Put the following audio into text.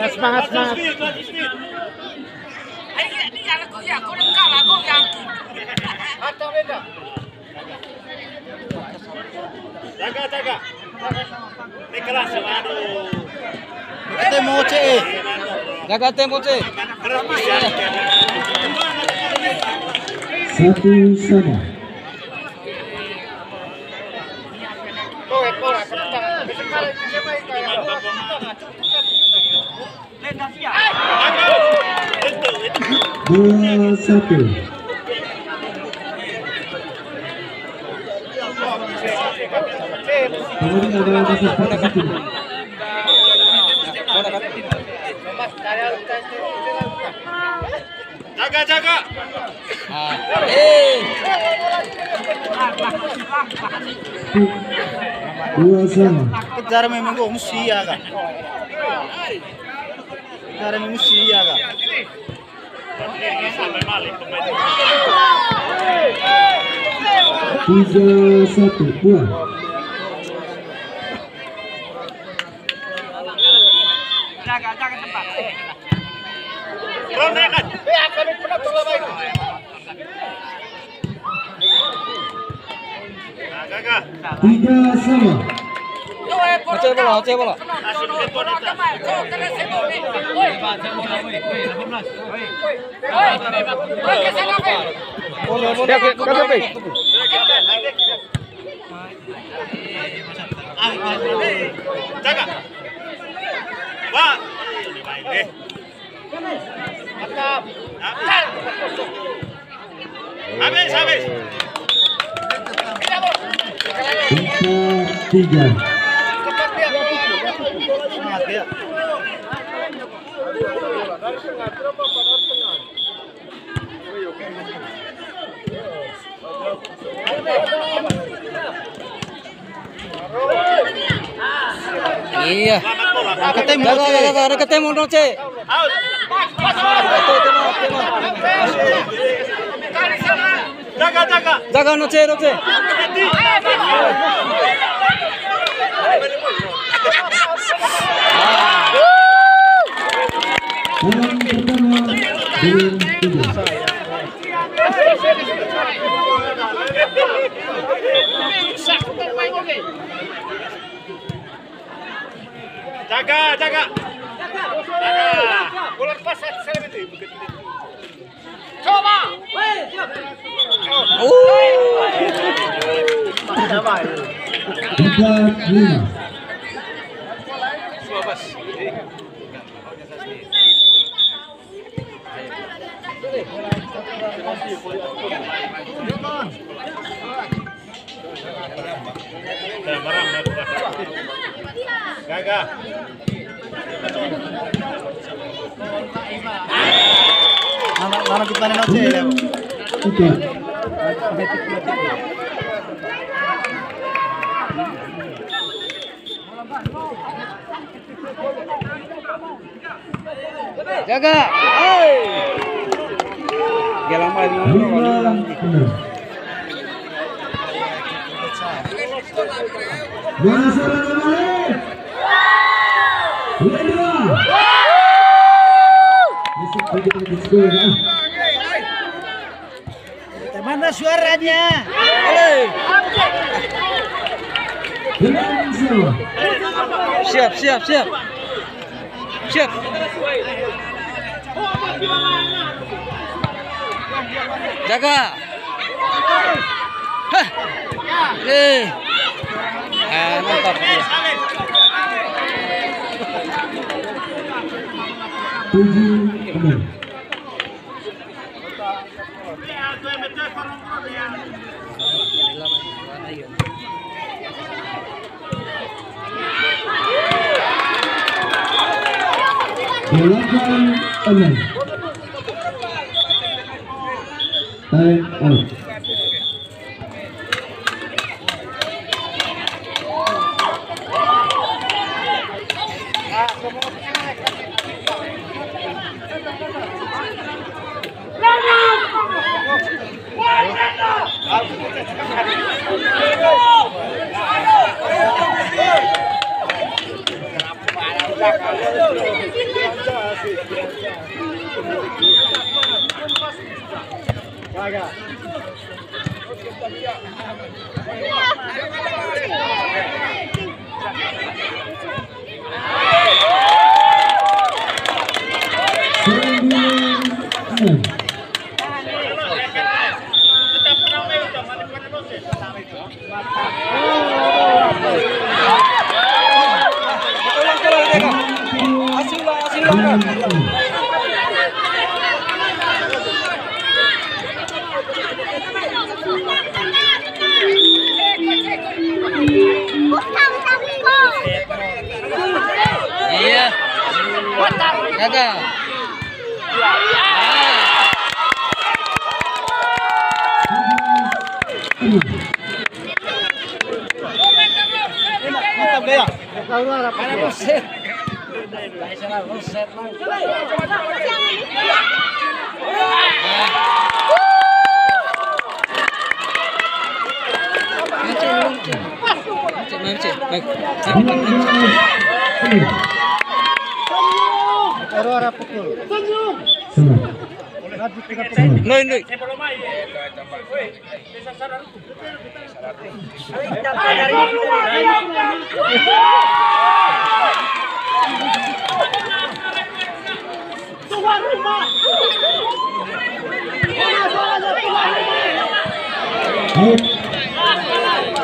Semangat. Jaga. Ini keras, aduh. Ketemu C. Jaga tempo C. Satu sama. Dua satu. Kemudian ada masa satu. Jaga. Dua sama. Kejar memang mesti ya kak. Tiga satu buah. Jaga tempat. Rondekan. Jaga. Tiga sama. Oce bola. Asyik depan itu. Jaga. Wah. Baik. Mantap. Habis. 4-3. Iya. Ketemu dong, C. Jaga no C. Poin pertama belum tiga. Jaga. Bola pas saya itu. Coba. Tiga lima. Jaga. Mana kita nih C ya. Tiga. Jaga. Gelang main. 5-6. Bola serangan balik. Wendra. Besok begitu di skor ya. Mana suaranya? Dengan semua. Siap. Jaga. Mantap. 7-6. Delapan 6. Time out. Iya. Jaga. Mantap gaya. Arah pukul. Noy, noy. Out.